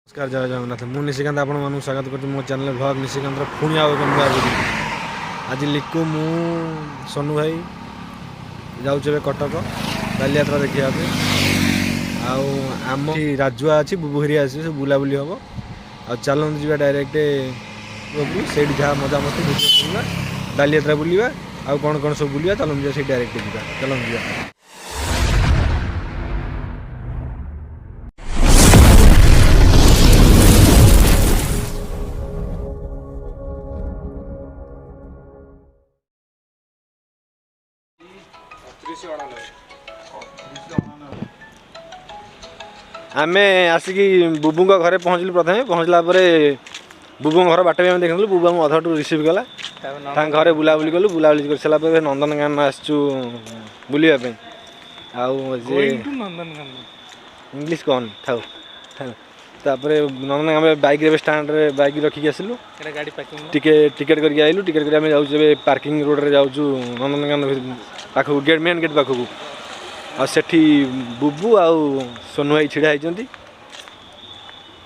नमस्कार जय जगन्नाथ मु निशिकांत आपण मानू स्वागत करछु मो चैनल व्लॉग निशिकांत पुणी आउ नुआ वीडियो आज लिखु मु सोनू भाई जाऊँ कटक बालीयात्रा देखा आम राजुआ अच्छी बुबुहरी आस बुलाबुली हम आ चलते जी डायरेक्ट से जहाँ मजा मस्ती भिडियो बालीयात्रा बुलवा आउ कौन कौन सब बुलवा चलते से डायरेक्ट जा चलते जा आमे आसिकी बुबू घरे पहुँचलु प्रथम पहुँचला बुबू घर बाट भी देखु बुबू आम अधटू रिसीव कला घरे बुलाबुली कलु बुलाबुली कर सारा नंदनकानन आसचु बुलापी इंग्लीश कहन थाउ तापर नंदनकानन बाइक स्टाण्ड बाइक रखिक आसलु टिकेट करके आइलु टिकेट कर जाऊँ पार्किंग रोड रे जाऊँ नंदनकानन पाखक गेट मेन गेट पाखक आ सेठी बुबू आउ सोनू भाई छिड़ा होती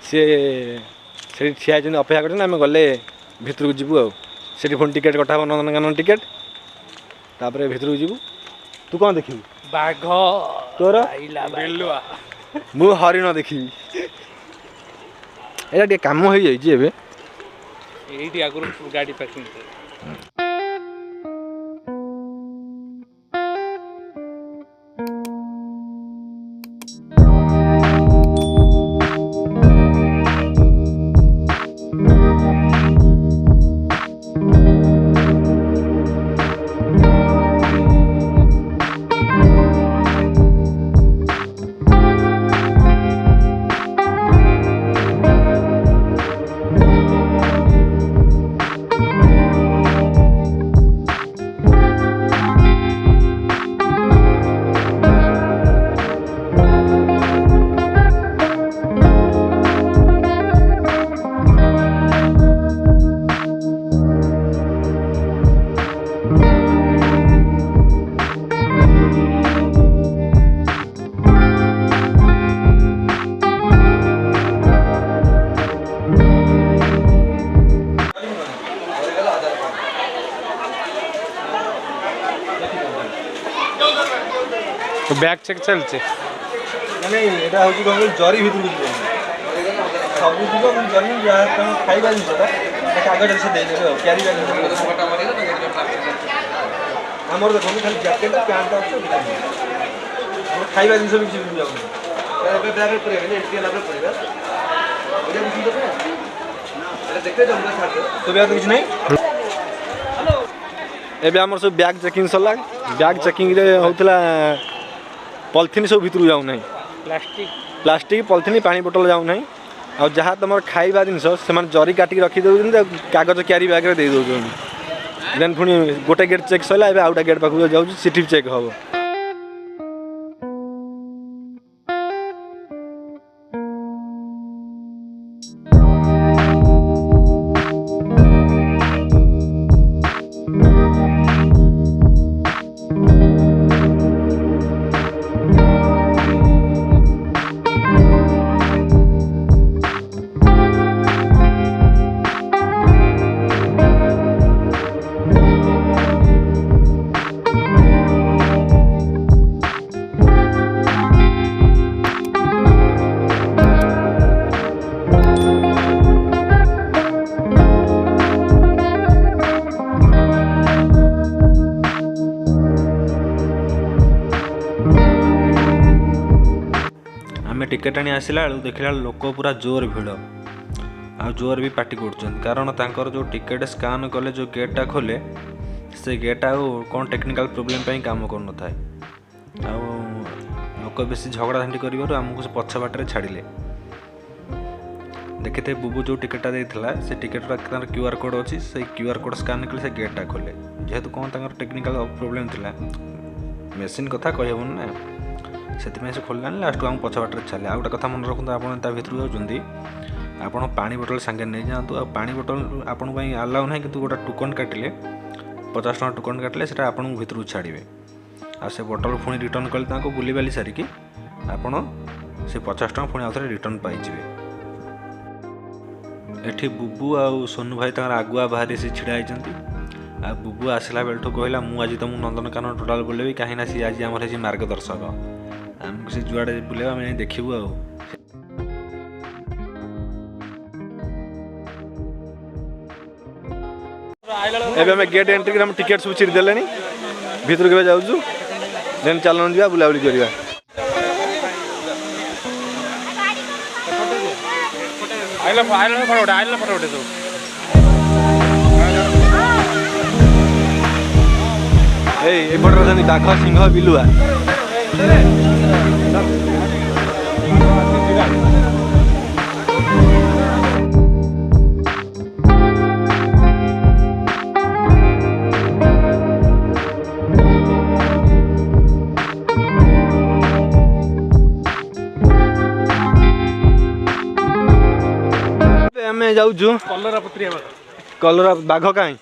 सी ठिया अपेक्षा कर गले भितर को जीवु आठ पुणी टिकेट कटा नंदनकानन टिकेट तापर भितर को जीवु तू कौन देखी बाघ तोर मु हरिण देखी ये कम हो जाए गाड़ी पार्किंग तो बैग चेक चलছে মানে এটা হচ্ছে কোন জরি ভিতর সব কিছু জরি যা তুমি খাইবা জিনিসটা কাগজ এসে দেই দেবে ক্যারি ব্যাগ আমার দেখুন খালি জ্যাকেট প্যান্ট আছে খাইবা জিনিস কিছু নিয়ে যাও ଏବେ ବ୍ୟାଗରେ ପଡ଼ିବେ ଏଣ୍ଟ୍ରି ହେଲା ପରେ ପଡ଼ିବା ଏଇଟା ବୁଝି ଦେବେ ଏଟା ଦେଖେ ଜମା ଛାଡ ତ ବ୍ୟାଗ କିଛି ନାହିଁ ଏବେ ଆମର ସବୁ ବ୍ୟାଗ ଚେକିଂ ସଲା ବ୍ୟାଗ ଚେକିଂ ରେ होतला पॉलिथिन सब भितर जाऊ ना प्लास्टिक पॉलिथिन पानी बोतल जाऊ ना और जहाँ तुम खाइबा जिनस से जरी काटिक रखी दौरान कागज क्यारी बैग दे दौरान देन पुणी गोटे गेट चेक सरला आउटा गेट पाक जाऊँ सीटी चेक हम टिकेट आनी आसला देखला लोक पूरा जोर भिड़ आ जोर भी पार्टी कर कारण तांकर जो टिकेट स्कान कले जो गेटा खोले से गेट कौन टेक्निकल प्रोब्लेम पे काम कर न था लोक बेसी झगड़ा झांटी कर आमको से पछ बाटे छाड़िले देखी थे बुबू जो टिकेटा देता से टिकेट क्यूआर कोड अच्छी से क्यूआर कोड स्कान कले से गेटा खोले जेहेतु कौन टेक्निकल प्रोब्लेम थिला मेसीन कथा कहबन ना से खोललानी लास्ट आम पछ बाटे छाड़े आ गोटे कथा मन रखु आप भर जाऊँगी आपड़ पानी बोतल सांगे नहीं जातु आ पानी बोतल आपण आलाउ ना कि गोटे टोकन काटिले 50 टका टोकन काटिले से आपको भर छाड़े आ से बोतल पुणी रिटर्न कले बुली बाली सारिकी आपण से 50 टका पुणी आउ थे रिटर्न पाइबे एठी बुबू आ सोनू भाई तक आगुआ बाहर से छिड़ा होती आ बुबू आसला बेलू कहला मु आज तुमको नंदनकानन टोटाल बुलेबी कहीं सी आज आम मार्गदर्शक आमको से जुआड़े बुलेवा आम देखू आ एबे हमें गेट एंट्री कर हम टिकट सब चिड़ देले भीतर के जाऊँ देन चलन जा बुलाबुली करवा फोटो उठे सब एपटे अछन बाघ सिंह बिलुआ आमे जाऊँ कलरा बाघ कहीं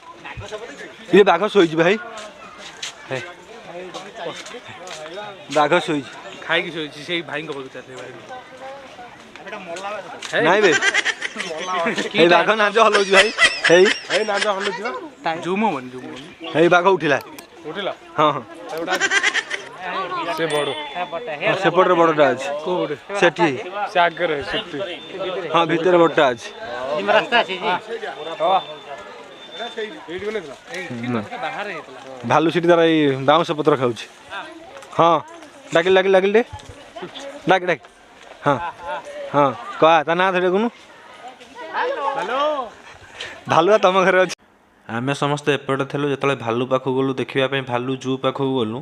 ये बाघ शोच भाई बाघ शोच खाई से भाई को नाई बे ए बाघ नाच हलौच भाई हे नाच हलुची जुमो मन जुमो हे बाघ उठिला हाँ हाँ से बड़ सेपटे बड़टा अच्छे कोड सेठी से आगे रहे सेफ्टी हाँ भीतर बड़टा अच्छे भालू सीटी तार बाउंस पत्र खाऊ हाँ डाकिल डाकिल डाकिल डे डाक डाक हाँ हाँ कह ता ना देखुन भालुआ तुम घर अच्छे आमे समस्ते एपटे थिलु जेतले भालू पाखु गलु देखिबा पई भालू जू पाखु गलु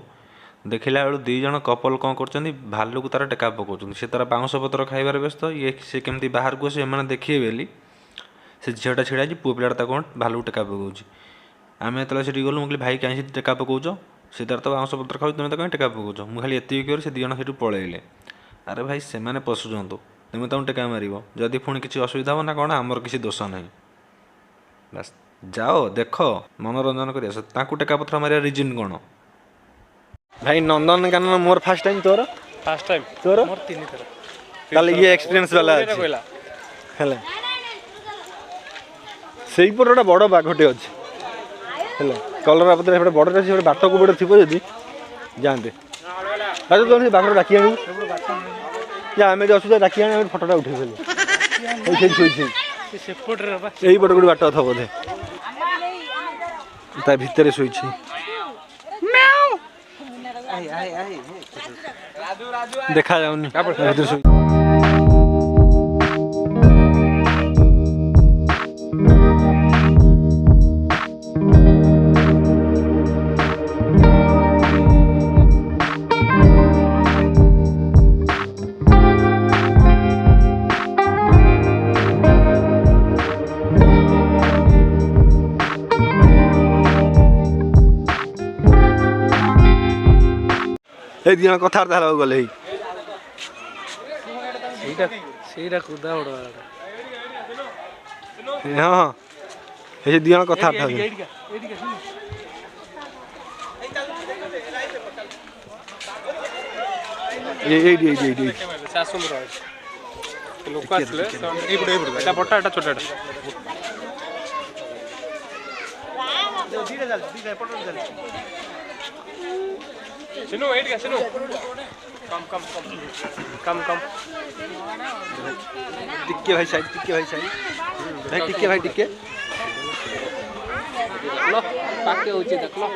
देखिला बेलू दी जन कपल कौन कर भालू को तार टेका पकाउछन से तार बाउंस पत्र खाइबार व्यस्त ये से केमती बाहर को से माने देखिए बेली से झीटा छिड़ा पु पिलाटा कौन भालू टेका पकाउछ आम जो गलु मुझे भाई कहीं टेका पकाउछ से तार तो बाउंस पत्र खाऊ तुम तो कहीं टेका पकाउछ मुझे खाली एति कर से दी जन पलैले अरे भाई से मैंने पशुजंतु तुम तुम टेका मार जदि पुणी किसी असुविधा हो ना कौन आमर किसी दोष ना बस जाओ देख मनोरंजन कर टेका पत्र मारे रिजन कौन भाई नंदनकानन मोर फर्स्ट टाइम तोर तोर मोर 3 थर ताले ये एक्सपीरियंस वाला है से गोटे बड़ बाघटे अच्छे है कलरा पत्र एपटे बड़े अच्छे बाट को बड़े थी जदि जाते राजू तुम बाघ डाकी आनी जा आम जो असुविधा डाकी आनी फटोटा उठे यही पटे गोटे बाट था बोधे ता भितर शोई देखा जाऊनी भीतर शोई ए दिन कथबार्ता हला गले हाँ हाँ ये दी जन कथबार्ता लोक आसले एटा बटा एटा छोटा सुनो वेट का सुनो कम कम कम कम कम टिक्के भाई साइड भाई टिक्के भाई टिक्के लो पाके होची देखलो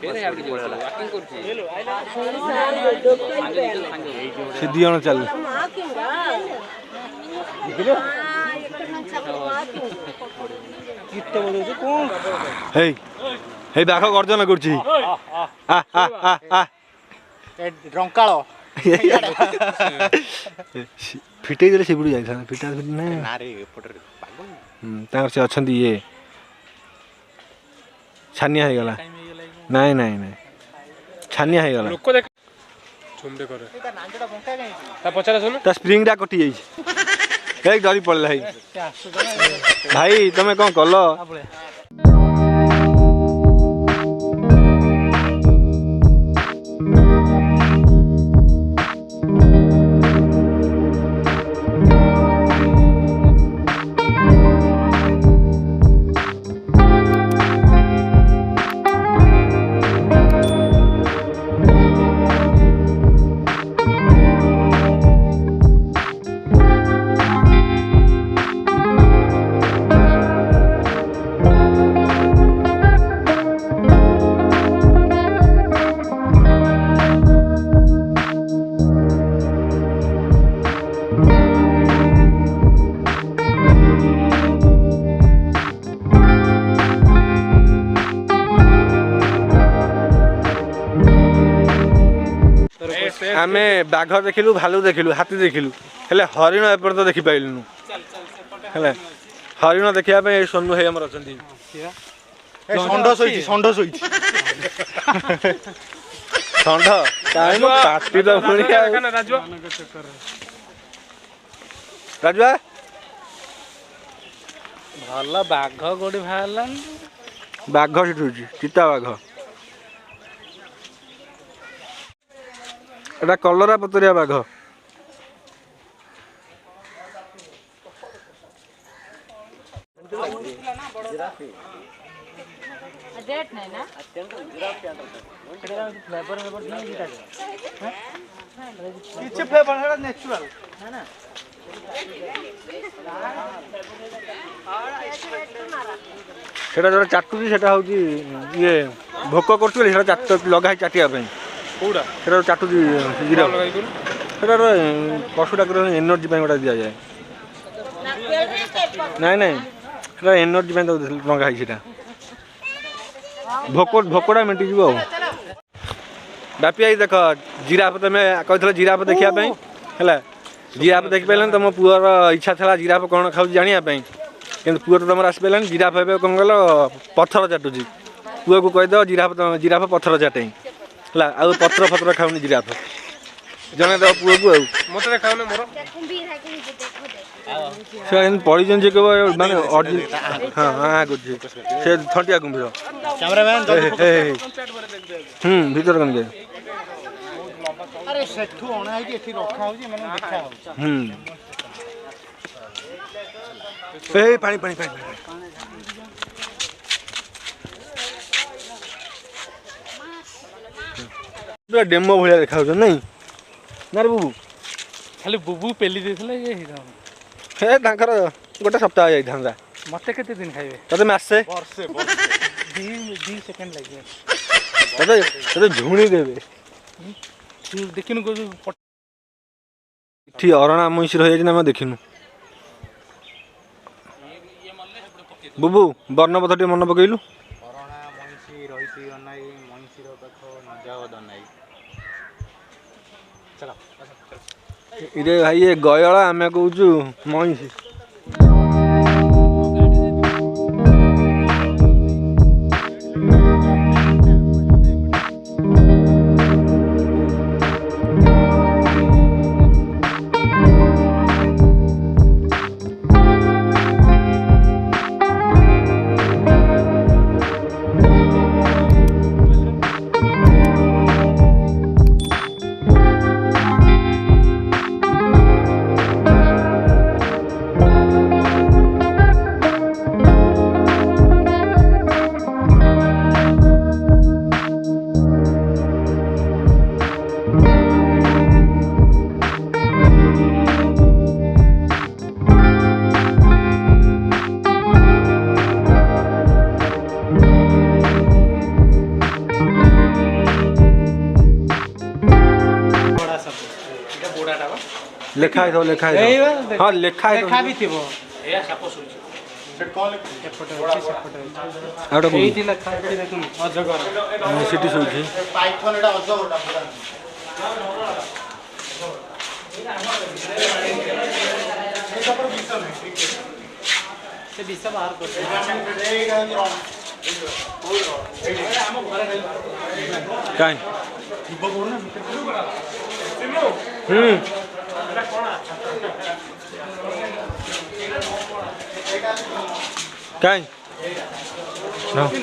फेरे यार की वॉकिंग करछी सीधी जन चल गीत बजौछ कोन हे हे बाघ गर्जन करछि आ आ आ आ ए रंकाळ फिटे देले सेबुडी जाय था फिटा ना ना रे एपटर पागल तार से अछंती ये छानिया हे गला नहीं नहीं नहीं छानिया हे गला लोक देख झुमडे करे ता नांजडा बंका गई ता पचारा सुन ता स्प्रिंग डा कटि जाई एक डरी पड़ला भाई तमे कोन कलो आमे बाघ देखिलु भालू देखिलु हाथी देखिलु हेले हरिण एपर्यंत देखि पाइलुनु हेले हरिण देखिया पे सोनू हे हमर अछंती षंढ सोईची षंढ काहे न पाटी तो पुणिया राजुआ ଭଲ ବାଘ କୋଉଠି ବାହାରିଲାନି बाघ छिटुची चिता बाघ एटा कलरा पतरिया बाघ डेट नहीं ना କିଛି ଫ୍ଲେଭର ହେଟା ନ୍ୟାଚୁରାଲ है ना सेटा जो चाटुची सेटा होची ये भोक करछु सेटा चाट लगा चाटिया पे କୋଉଟା सेटा चाटुची जीरा सेटा पशु डाक्टर एनर्जी पे गोटा दिया जाए नहीं नहीं सेटा एनर्जी पे लगा है सेटा भोकड़ा मेटी जीव बापी आई देख जिराफ तुम कहते जिराफ देखा जिराफ देखी पारे तुम पुअर इच्छा था जिराफ कौन खाऊ जानापी कि पुआ तो तुम आस पारानी जिराफ ए कौन कल पत्थर चाटुची पुआ को कहीद जिराफ पत्थर चाटे है आउ पत्र फतर खाऊनी जिराफ जन दे पुआ को ମତେ ଦେଖାଉନି ମୋର पड़ी कह माने हाँ हाँ से थंटिया कुंभीर कैमरामैन भीतर कन के अरे सेठू अणा है कि एठी रखा होजी माने देखा हो पानी पानी पानी पूरा डेमो भाया देखा नहीं ना रे बुबू ଖାଲି ବୁବୁ ପେଲି ଦେଇଥିଲେ ଇଏ ହେଇଥାନ୍ତା हे तांकर गोटे सप्ताह जाइथा ମତେ କେତେ ଦିନ ଖାଇବେ तते मासे वर्षे 2 सेकेंड ଲାଗିବ तते तते झुणी देबे ଦେଖିନୁ କୋଉ ठी अरणा मइस रहि ना हम देखिनु बुबू वर्णपथ मन पकइलु कोरोना मइसी रहिसी अनाई मइसी रो पाख न जाओ दनाई चलो इरे भाई ये गयला आमे कहूचु मइसी लेखा है लेखा है हां लेखा है ଦେଖା ବି ଥିବ एया साप सुई से कॉल ଏପଟେ ଅଛି ସେପଟେ ଅଛି आउट ଏଇଠି ଲେଖା ଅଛି ଦେଖୁନ ଅଜଗର सिटी सोची पाइथन एटा अजबटा पूरा ସେ ବିଷ ବାହାର କରିଛି काई काई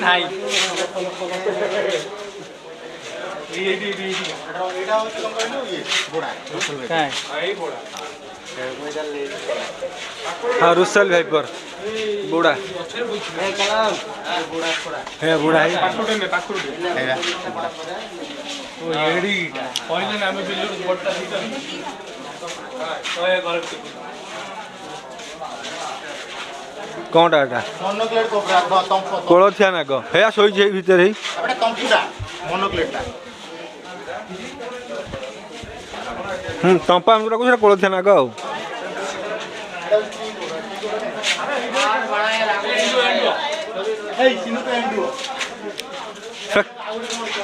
ନାଇଁ एटा होते कम कहलो ये बोड़ा କାଇଁ हाँ रुसल भाईपर बुढ़ा है बुढ़ा है ଓ ଏଡିଟା କହିଲେ ଆମେ ବିଲରୁ ଗୋଟା ଦିଟା कौन टाटा मोनोक्लेट कोबरा तंप कोलथिया नाग हे सोई जे भीतर ही एटा तंपुटा मोनोक्लेटटा तंपा हमको कुछ कोलथिया नाग आउ हे सिनु तो एंडू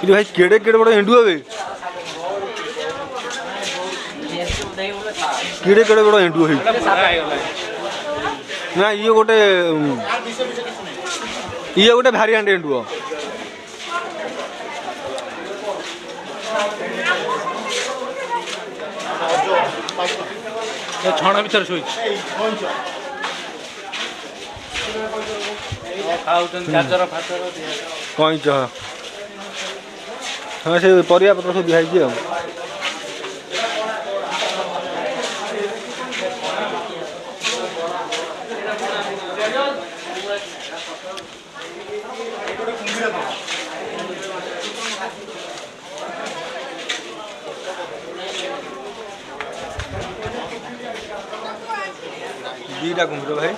भाई केड़े केड़े बड़े हिंदू है किड़े केड़े बड़ एंटु है ना ये गोटे भारिएंट एंटु छण भीतर शोई गाजर फाजर कईच हाँ से परिया पत्र सब दिखाई दीटा कुम्भीर भाई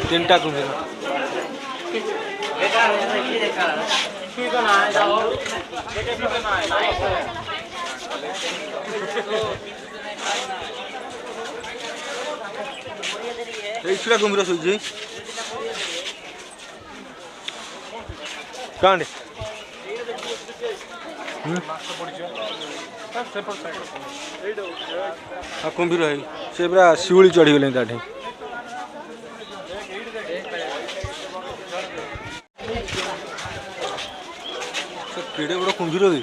तीनटा कुम्भीर छुड़ा कुम्भीर शुझी कांडे कुम्भीर है से पूरा शिवली चढ़ीगले ताठी केड़े बड़ कुम्भीर है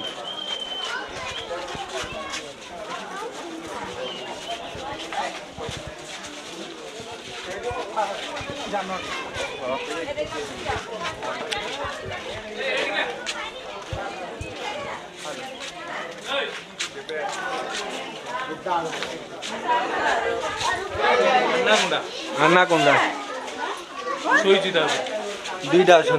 अन्नाकोंडा शोई दीटा अच्छा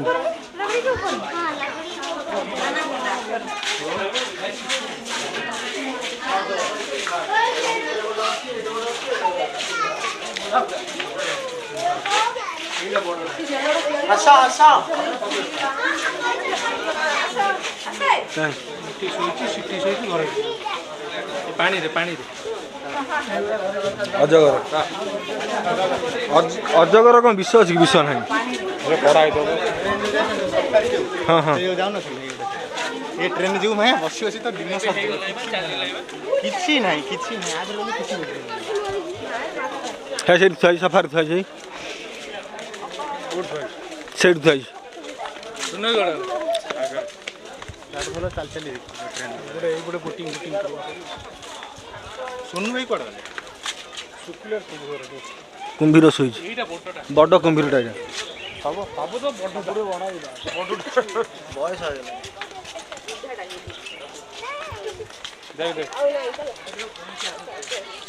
पानी रे अजगर अजगर कौन विष अच्छी विष ना हाँ हाँ ये ट्रेन जो मैं बसी बसी तो दिन सब किछि नहीं आज लोग किछि है से थई सफारी थई से सेट थई सुनो गड़ लाट बोला चल चली ट्रेन गोटे बोटिंग करो सुन भाई कोड शुक्लर कुम्भीर शुईज बड़ कुम्भीरटा सब तो बड़ पूरे बना बयस आ गेला देख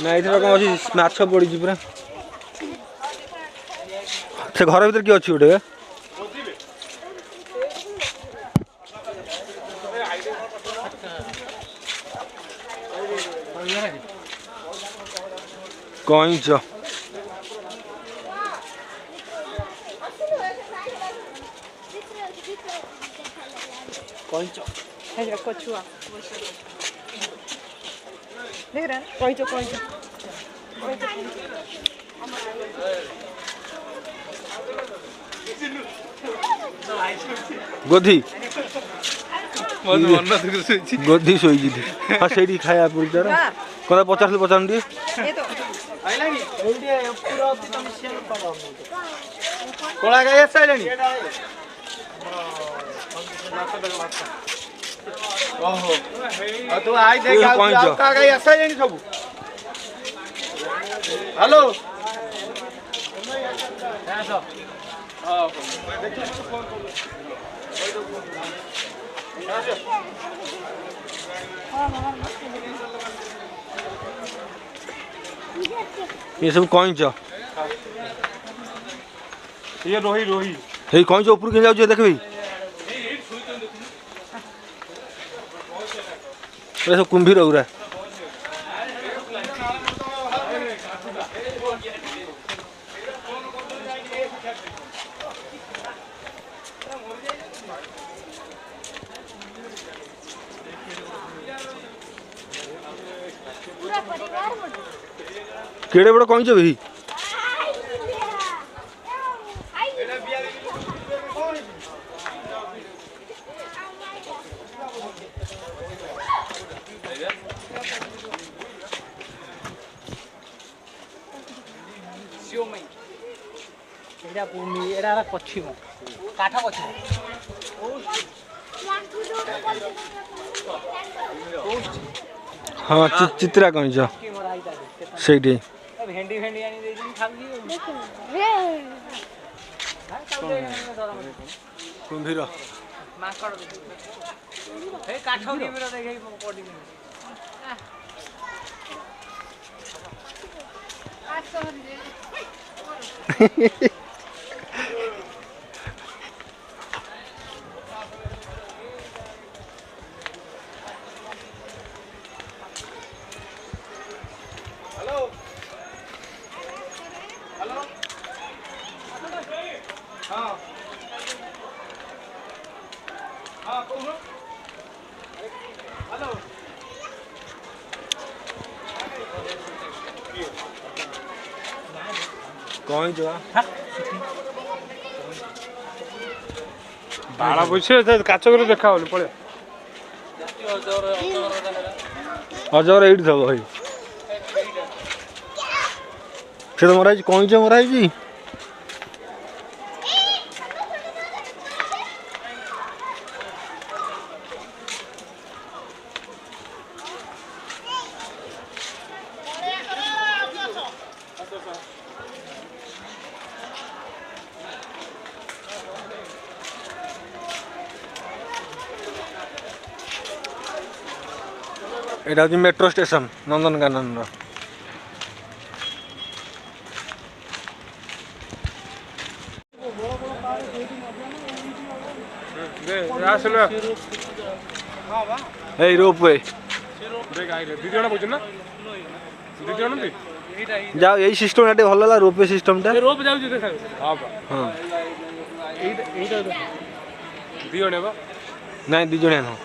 ना इधर कौन अच्छी माछ पड़ी पूरा से घर भीतर किए अच्छी गोटे कईच कछुआ देख रहे हैं कईचो गोधी मन गोधी शोई हाँ से खाया पूरी तरह कदा पचास टे कोला गाय आसाइलानी ओहो तू आई देख का गाय आसाइलानी सब हेलो ये सब कईच ये रोही कईच ऊपर के जाऊ देख सब कुम्भीर उरा केड़े बड़ कईच भाई ଏଇଟା ଭୂମି ଏଇଟା ହେଲା ପଶ୍ଚିମ କାଠ ପଶ୍ଚିମ हाँ चित्रा कहींच ସେଇଠି ଭେଣ୍ଡି ଭେଣ୍ଡି ଆଣି ଦେଇଛନ୍ତି ଖାଉଛି କୁମ୍ଭୀର ମାଙ୍କଡ ଏଇ କାଠ କୁମ୍ଭୀର ଦେଖେଇ ପଡିନି कहींच ବାଳ ବୁଝିଲେ କାଚ କରି ଦେଖା ହଉନି ପଳେଇ अजगर एट थब भाई से तो मराई कहींच मराई এটা হচ্ছে মেট্রো স্টেশন নন্দনকানন এই রোপওয়ে যাও এই সিস্টেমটা ଟିକେ ଭଲ ହେଲା ରୋପୱେ ସିଷ୍ଟମଟା ରୋପ ଯାଉଛି ଦେଖା ହଁ ହଁ ଏଇଟା ଦି ଜଣ ହେବ ନାଇଁ ଦି ଜଣିଆ ନୁହଁ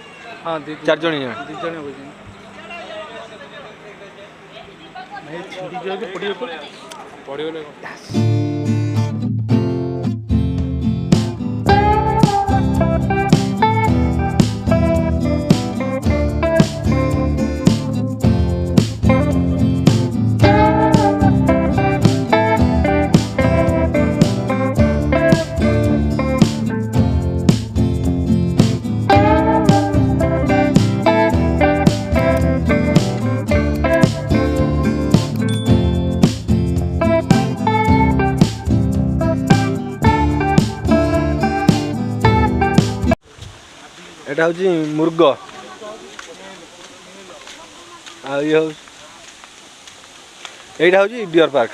ହଁ ଚାରି ଜଣିଆ ଦି ଜଣ ହଉଛନ୍ତି ପଡ଼ିବନି এটা হচ্ছে মুর্গ আর ইয়ে হচ্ছে এইটা হচ্ছে ডিয়ার পার্ক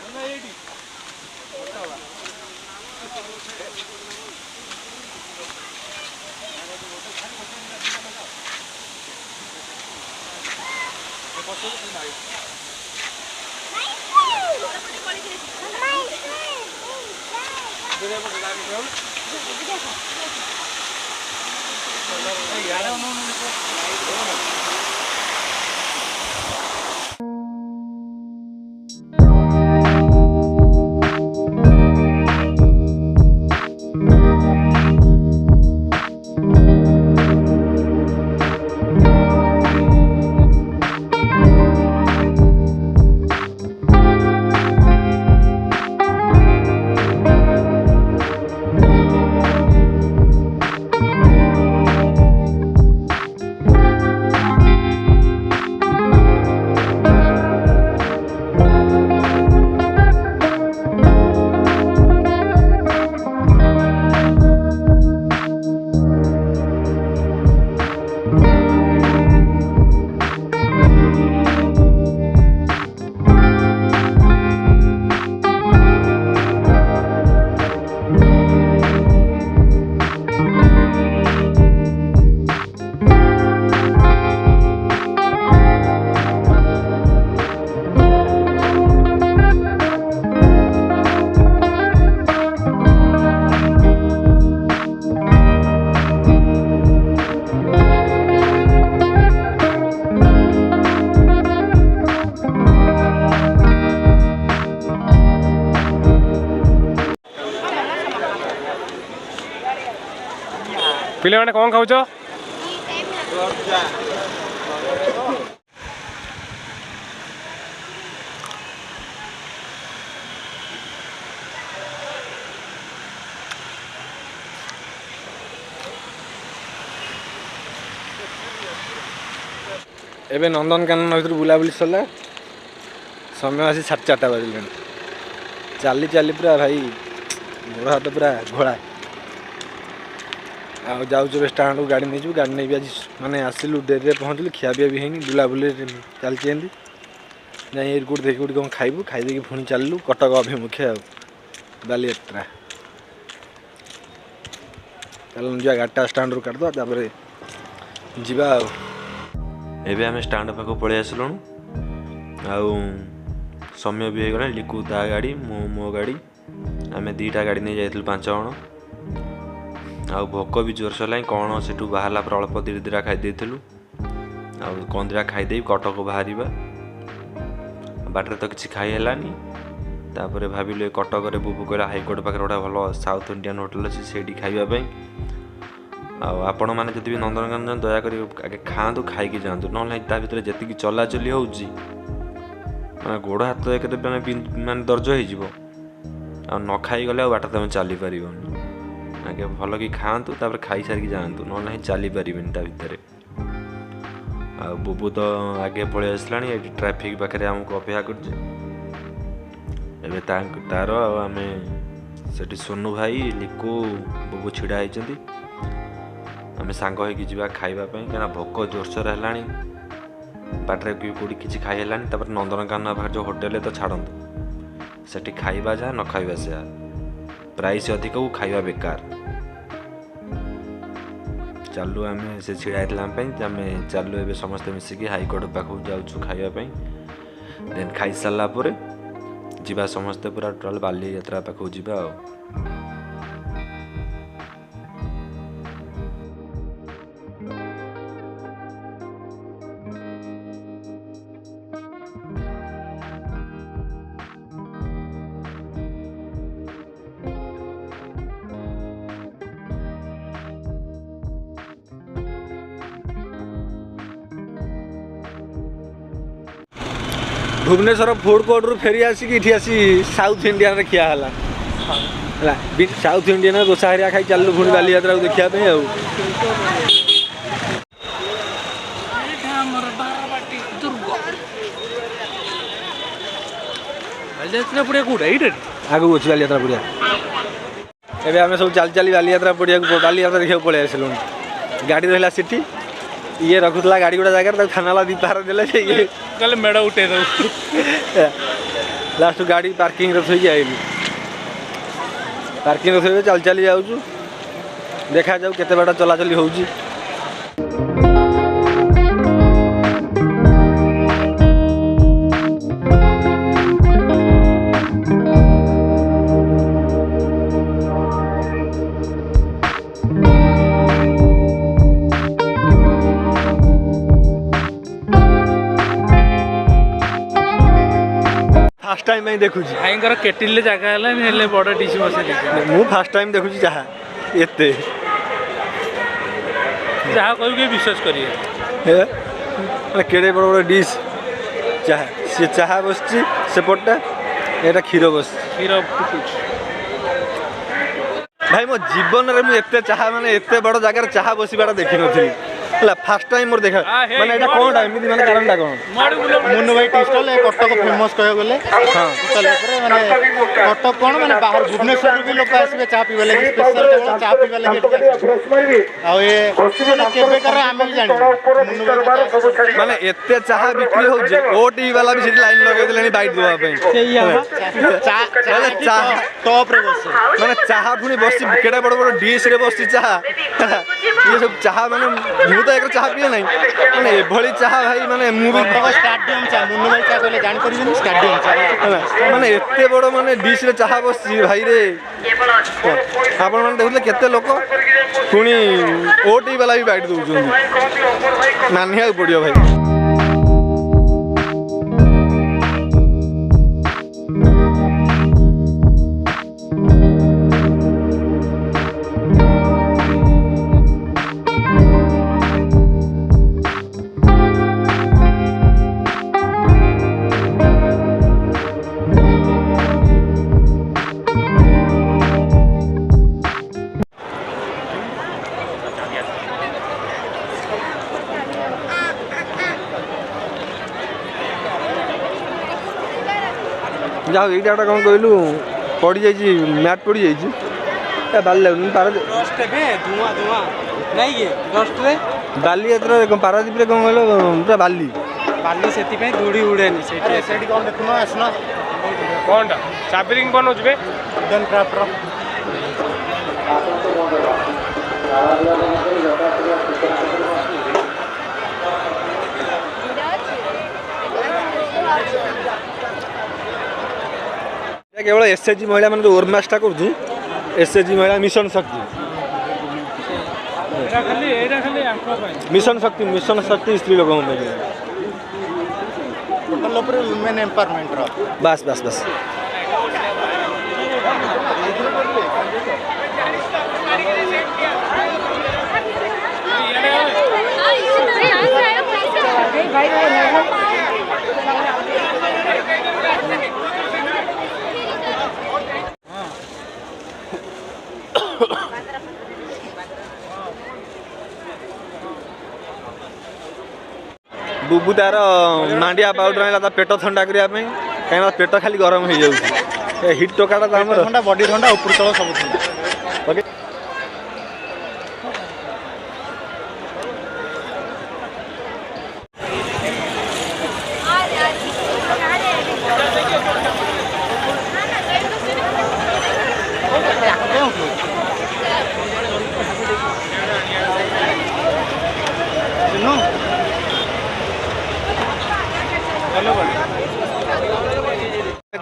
ପିଲାମାନେ କ'ଣ ଖାଉଛ ଏବେ ନନ୍ଦନକାନନ ଭିତରେ ବୁଲାବୁଲି ସରିଲା ସମୟ ଆସି 4:30 ବାଜିଲାଣି ଚାଲି ଚାଲି ପୁରା ଭାଇ ଗୋଡ଼ ହାତ ପୁରା ଘୋଳା ଆଉ ଯାଉଛୁ ଏବେ ଷ୍ଟାଣ୍ଡକୁ ଗାଡ଼ି ନେଇଯିବୁ ଗାଡ଼ି ନେଇକି ଆଜି ମାନେ ଆସିଲୁ ଡେରିରେ ପହଞ୍ଚିଲୁ ଖିଆପିଆ ବି ହେଇନି ବୁଲାବୁଲି ଚାଲିଛି ଏମିତି ଯାଇ ଏଇଠି କେଉଁଠି ଦେଖି କେଉଁଠି କ'ଣ ଖାଇବୁ ଖାଇଦେଇକି ପୁଣି ଚାଲିଲୁ କଟକ ଅଭିମୁଖେ ଆଉ ବାଲିଯାତ୍ରା ଚାଲୁନ ଯିବା ଗାଡ଼ିଟା ଷ୍ଟାଣ୍ଡରୁ କାଟିଦେବା ତାପରେ ଯିବା ଆଉ ଏବେ ଆମେ ଷ୍ଟାଣ୍ଡ ପାଖକୁ ପଳେଇ ଆସିଲୁଣୁ ଆଉ ସମୟ ବି ହେଇଗଲା ଲିକୁ ତା ଗାଡ଼ି ମୁଁ ମୋ ଗାଡ଼ି ଆମେ 2ଟା ଗାଡ଼ି ନେଇ ଯାଇଥିଲୁ 5 ଜଣ ଆଉ ଭୋକ ବି ଜୋରସେ ହେଲାଣି କ'ଣ ସେଠୁ ବାହାରିଲା ପରେ ଅଳ୍ପ ଧୀରେ ଧୀରେ ଖାଇ ଦେଇଥିଲୁ ଆଉ କ'ଣ ଦିଟା ଖାଇଦେଇ କଟକ ବାହାରିବା ବାଟରେ ତ କିଛି ଖାଇ ହେଲାନି ତାପରେ ଭାବିଲୁ ଏ କଟକରେ ବୁବୁ କହିଲା ହାଇକୋର୍ଟ ପାଖରେ ଗୋଟେ ଭଲ ସାଉଥ୍ ଇଣ୍ଡିଆନ୍ ହୋଟେଲ୍ ଅଛି ସେଇଠି ଖାଇବା ପାଇଁ ଆଉ ଆପଣମାନେ ଯଦି ବି ନନ୍ଦନକାନନ ଦୟାକରି ଆଗେ ଖାଆନ୍ତୁ ଖାଇକି ଯାଆନ୍ତୁ ନହେଲେ ନାହିଁ ତା ଭିତରେ ଯେତିକି ଚଲାଚଲି ହେଉଛି ମାନେ ଗୋଡ଼ ହାତ ଏକରେ ମାନେ ଦର୍ଜ ହେଇଯିବ ଆଉ ନ ଖାଇଗଲେ ଆଉ ବାଟ ତମେ ଚାଲିପାରିବନି ଆଗେ ଭଲ କି ଖାଆନ୍ତୁ ତାପରେ ଖାଇସାରିକି ଯାଆନ୍ତୁ ନହେଲେ ନାହିଁ ଚାଲିପାରିବେନି ତା ଭିତରେ ଆଉ ବୁବୁ ତ ଆଗେ ପଳେଇ ଆସିଲାଣି ଏଠି ଟ୍ରାଫିକ୍ ପାଖରେ ଆମକୁ ଅପେକ୍ଷା କରୁଛି ଏବେ ତାର ଆଉ ଆମେ ସେଠି ସୋନୁ ଭାଇ ଲିକୁ ବୁବୁ ଛିଡ଼ା ହେଇଛନ୍ତି ଆମେ ସାଙ୍ଗ ହେଇକି ଯିବା ଖାଇବା ପାଇଁ କାହିଁକିନା ଭୋକ ଜୋରସୋର ହେଲାଣି ବାଟରେ କେଉଁଠି କିଛି ଖାଇ ହେଲାନି ତାପରେ ନନ୍ଦନକାନନ ପାଖରେ ଯେଉଁ ହୋଟେଲ ତ ଛାଡ଼ନ୍ତୁ ସେଠି ଖାଇବା ଯାହା ନ ଖାଇବା ସେୟା ପ୍ରାଇସ୍ ଅଧିକକୁ ଖାଇବା ବେକାର ଚାଲୁ ଆମେ ସେ ଛିଡ଼ା ହେଇଥିଲା ଆମ ପାଇଁ ଆମେ ଚାଲୁ ଏବେ ସମସ୍ତେ ମିଶିକି ହାଇକୋର୍ଟ ପାଖକୁ ଯାଉଛୁ ଖାଇବା ପାଇଁ ଦେନ୍ ଖାଇସାରିଲା ପରେ ଯିବା ସମସ୍ତେ ପୁରା ଟୋଟାଲ୍ ବାଲିଯାତ୍ରା ପାଖକୁ ଯିବା ଆଉ भुवनेश्वर फूड कोर्ट रू फेरी आसिक इठी आसी साउथ इंडियन रे खिया हला साउथ इंडियन दोसा हरिया खाई चलू पुणी बालीयात्रा को देखिया पे आउ बालीयात्रा पड़िया कोडा एटा आगु अछि बालीयात्रा पड़िया एबे हमें सब चल चली बालीयात्रा पड़िया को बालीयात्रा देखिया पळे आसिलु गाड़ी रहला सिटी ये रखुला गाड़ी गुड़ा जगह थाना दी पार देले ये कल मेड़ा उठे दो लास्ट गाड़ी पार्किंग रे थई आइली पार्किंग रे थई चल चली जाउछु देखा जाऊ केते बाटा चला चली होउची फर्स्ट टाइम मैं देखुची भाईंकर केटिल जगह है हेले बड़ डिश बसे मु फर्स्ट टाइम देखुची चाहा एते जहाँ कहू के विश्वास करिए हे केड़े बड़ बड़ डिश चाहा से चाहा बसची सेपटटा एटा क्षीर बस क्षीर फुटुच भाई मो जीवन रे मु एते चाहा माने एते बड़ जगह चाहा बसीबाटा देखि नथि हला फर्स्ट टाइम मोर देखा माने एटा कोनटा एमिति माने कारणटा कोन मुन्नू भाई टी स्टॉल कटक फेमस कह गले हां होटल ऊपर माने कटक कोन माने बाहर भुवनेश्वर भी लोग आसीबे चा पीबे लागि स्पेशल केवल चा पीबे लागि आ ये केबे करे आमे भी जानि मुन्नू भाई माने एते चाहा बिक्री हो जे ओटी वाला भी सिटी लाइन लगे देलेनी बाइट देवा पे चा चा टॉप रे बस माने चाहा पुनी बसी केडा बड़ बड़ डिश रे बसी चाहा ये सब चाहा माने मु तो एक चाहा पिए नहीं माने एभली चाहा भाई माने मु भी स्टेडियम चा मुन्नू भाई चा कहले जान परिबेन स्टेडियम चा माने एते बड़ माने डिश रे चाहा बसी भाई रे आपण माने देखले केते लोक पुनी ओटी वाला भी बाइट दउछन मानिया पड़ियो भाई ଯାଉ ଏଇଟା ଗୋଟେ କ'ଣ କହିଲୁ ପଡ଼ିଯାଇଛି ମ୍ୟାଟ୍ ପଡ଼ିଯାଇଛି ବାଲି ଲାଗୁନି ବାଲିଯାତ୍ରାରେ କ'ଣ ପାରାଦୀପରେ କ'ଣ କହିଲ ପୁରା ବାଲି ବାଲି ସେଥିପାଇଁ ଧୂଳି ଉଡ଼େନି ସେଇଠି କ'ଣ ଦେଖୁନ ଆସୁନ କ'ଣଟା ଚାବିରିଂ ବନଉଛି ବେ ଉଡେନ୍ କ୍ରାଫ୍ଟର କେବଳ ଏସ୍ଏଚଜି ମହିଳା ମାନେ ଯେଉଁ ଓର୍ମାସଟା କରୁଛି ଏସ୍ଏଚଜି ମହିଳା ମିଶନ ଶକ୍ତି ମିଶନ ଶକ୍ତି ସ୍ତ୍ରୀ ଲୋକଙ୍କ ପାଇଁ ଟୋଟାଲ ଉପରେ ୱିମେନ୍ ଏମ୍ପାୱାରମେଣ୍ଟର ବାସ୍ ବାସ୍ ବାସ୍ बुबू तार मांडिया पाउडर आना ता पेट ठंडा करने कहीं पेट खाली गरम हो जाऊँ हिट टोकाटा तो ठंडा बॉडी ठंडा ऊपर तल सब ठंडा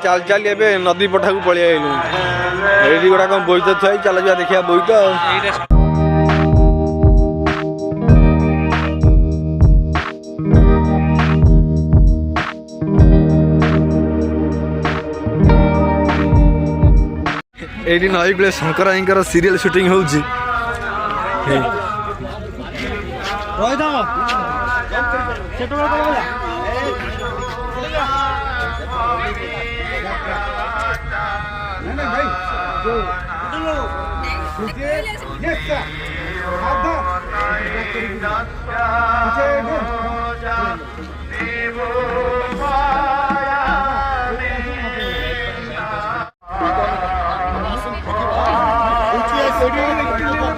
चल चल ए नदी पठा को पलि आइलु ये गोटा कौन बोईत थी चल जा देखिया बोईत ये नई कूले शंकर भाईकर सीरियल शूटिंग होउची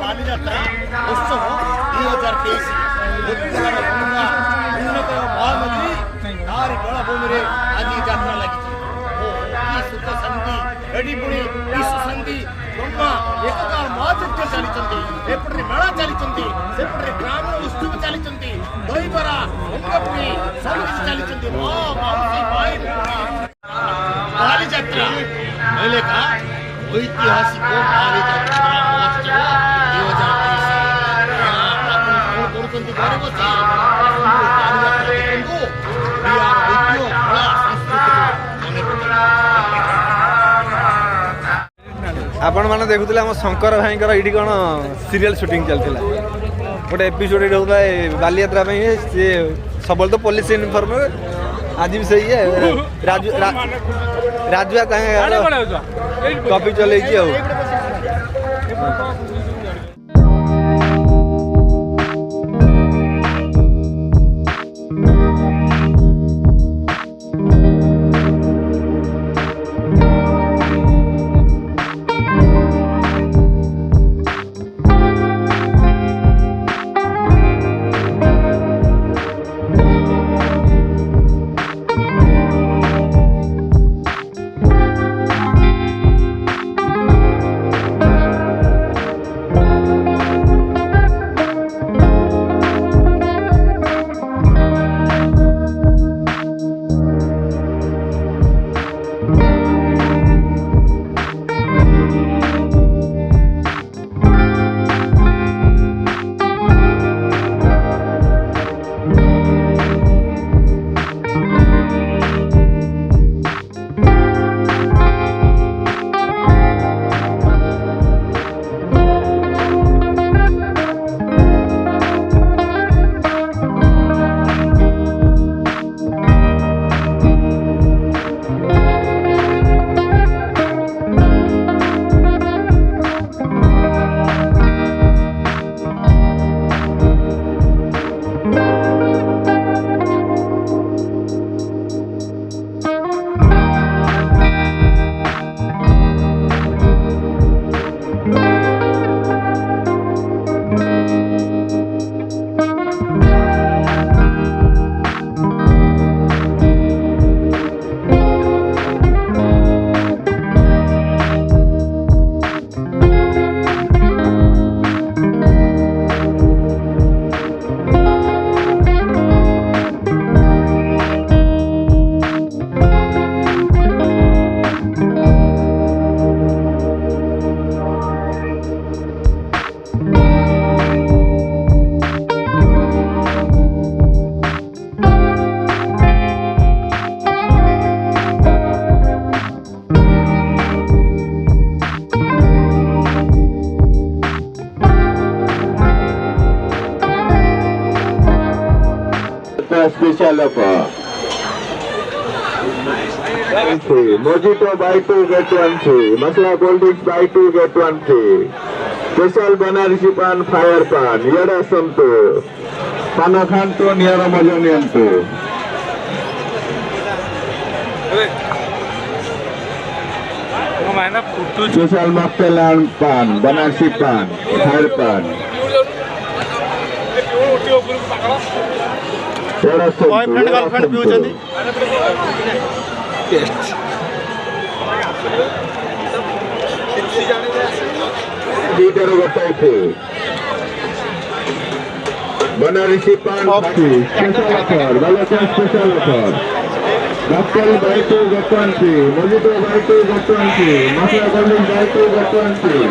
बालीजात्रा उत्सव 2023 महानदी तारी बेलाभूमि आज यात्रा लगी सुख शांति एडी पुणी विश्व शांति ब्रह्मा एकतार महायज्ञ चली एपटे मेला चली सेपटे ग्राम उत्सव चली दहीबरा अंगपुरी सब चली बालीजात्रा पहले का ऐतिहासिक बालीजात्रा आपण मैंने देखुले आम शंकर भाई ये कौन सीरियल शूटिंग चलता गोटे एपिसोड ये होता है बालीयात्रा सी सब तो पुलिस यूनिफॉर्म आज भी सही है राजुआ कॉपी चल special offer. Mojito buy 2 get 1 free. Masala cold drinks buy 2 get 1 free. Special Banarsi pan fire pan. Yada santu. Pana khantu niyara maja niyantu. Special Macmillan pan, Banarsi pan, fire pan. Boyfriend girlfriend पिउछन्ती दीटर बताइए बनारसी पान खाती special offer बालाचा special offer doctor buy 2 get 1 free mojito buy 2 get 1 free masala golden buy 2 get 1 free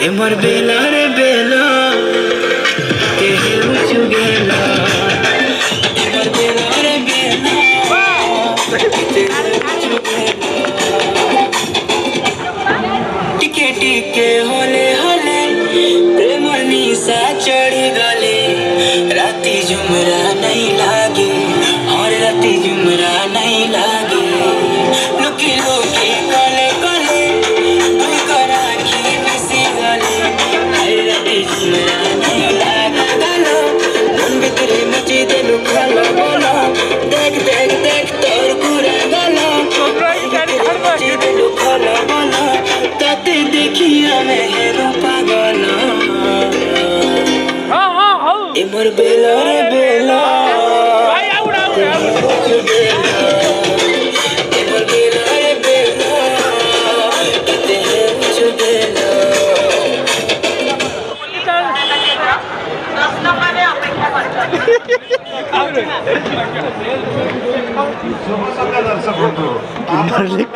एमर बेला रे बेला के हेलु गेला एमर बेला रे बेला टिके टिके होले होले प्रेम निशा चढ़ी गले राती जुमरा नहीं लागे और राती जुमरा नहीं लागे लुकी लुकी कले कले करा की मिसी गले राती जुमरा नहीं लागे गलो मन भीतरे मची देलु खलो बोलो देख देख देख तोर पूरा गलो मची देलु खलो बोलो ताते देखिया मैं हेरो पागल एमर बेला रे बेला एमर बेला रे बेला कते है मुझे बेला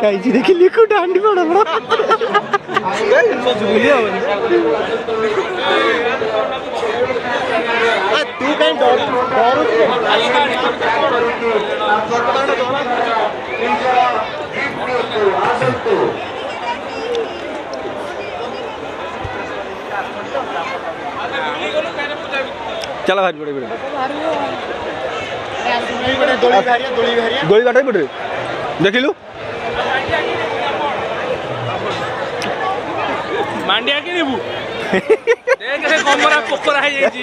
काहीची देखील लिक्विड अंडी पडा तू काही चला भारी पड़े पड़े दोली गोली बाटे पड़े देखिलु मांडिया के नेबू देख रे कमरा पोकरा है ये जी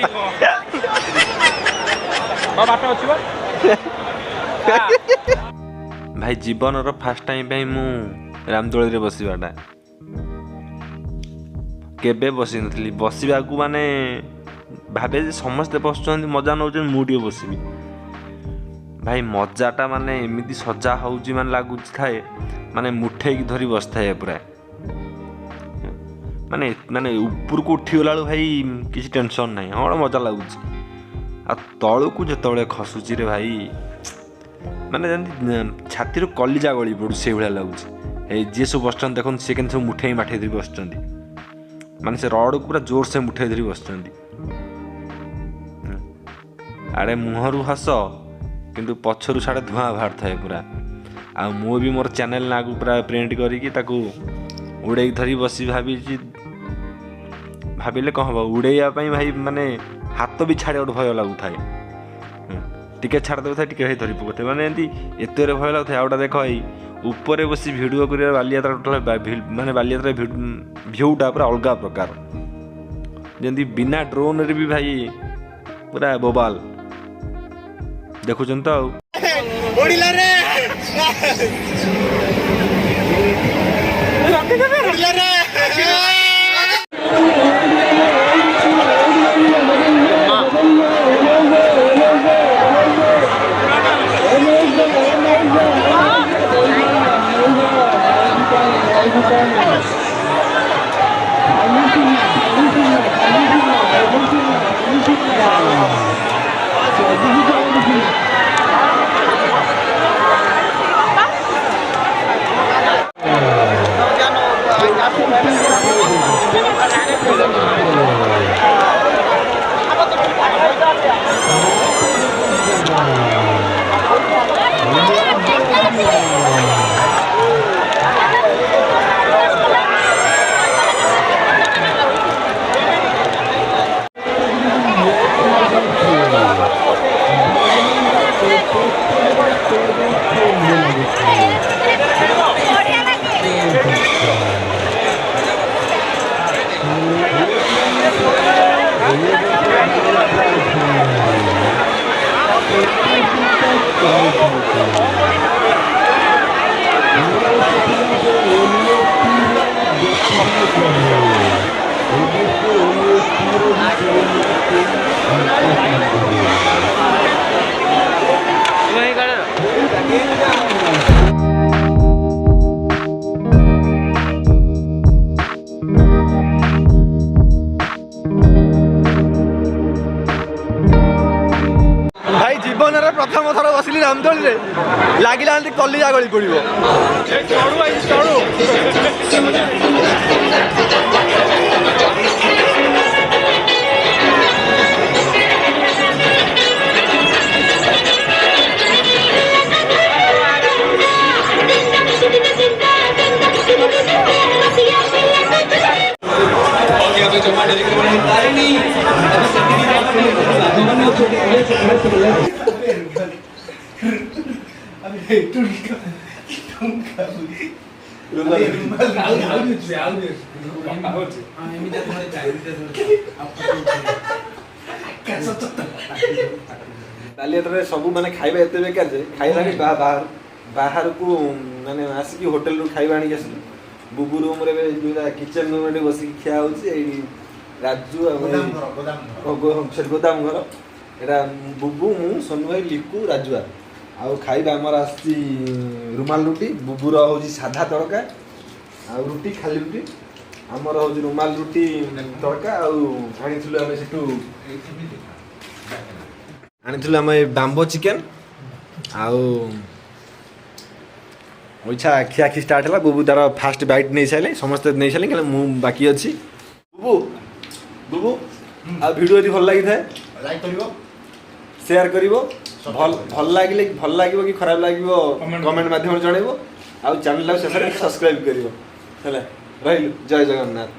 बाटा अछि बा भाई जीवन फास्ट टाइम पे मु रामदोली रे बसिबाटा केबे बसी नथली बसिबाकू माने भाबे जे समस्त बसुचंदी मजा नउचन मु टिए बसिबी भाई मजाटा माने एमिति सजा होउची माने लागुच थाए माने मुठे की धरी बसथाए पूरा माने माने ऊपर को उठी गलाळो भाई किसी टेंशन नाही हमरा मजा लागुच आ तळु को जेतबळे खसुची रे भाई माने छाती रो कलिजा गळी पडु से भला लागुच ए जे सब बसचन देखन से केन सब मुठे माठे धरी बसचंदी माने से रड को पूरा जोर से मुठे धरी बसचंदी आड़े मुहरु हस किंतु पछरु साडे धुआं बाहर थाए पूरा आ मु भी मोर चैनल ना को पूरा प्रिंट करिकी ताकू उड़े धरी बसी भाविले कह उड़ैया भाई माने हाथ भी छाड़े गोटे भय लगू थाए टिके छाड़ देव टिके धरी पकड़े माने एमती एत भय लगू था गोटा देख भाई ଉପରେ ବସି ଭିଡ଼ିଓ କରିବା ବାଲିଯାତ୍ରା ଟୋଟାଲ ମାନେ ବାଲିଯାତ୍ରା ଭିୟୁଟା ପୁରା ଅଲଗା ପ୍ରକାର ଯେମିତି ବିନା ଡ୍ରୋନରେ ବି ଭାଇ ପୁରା ବୋବାଲ ଦେଖୁଛନ୍ତି ତ ଆଉ भाई जीवन में प्रथम थर बसिली रामदोली रे लगिला कलिजा गली पड़ो बालियात्रा सब माने खाइबा एते बेकार जे खाइला के बाहर को माने आसिकी होटल रू खाइबा आनी आसिलु बुबू रूम रे जोरा किचन रूम रे बसी खिया होची एई राजू गोदाम घर एटा बुबू मु सोनू भाई लिकू राजुआ आउ खाइबा हमर आसी रुमाल रोटी बुबूर होची साधा तड़का आउ रोटी खाली रोटी हमर होची रुमाल रोटी तड़का आउ आनिथिलु हमें सेटू आनिथिलु हमें बाम्बो चिकन आउ ओइछा खिया खी स्टार्ट हला बुबू तार फास्ट बाइट नहीं साइले समस्त नहीं साइले कि मु बाकी अछि बुबू बुबू आ वीडियो यदि भल लागि थाए लाइक करिवो शेयर करिवो भल लागिले भल लागिवो कि खराब लागिवो कमेंट माध्यम जणैबो आ चैनल ला सब्सक्राइब करिवो हला रहिलु जय जगन्नाथ।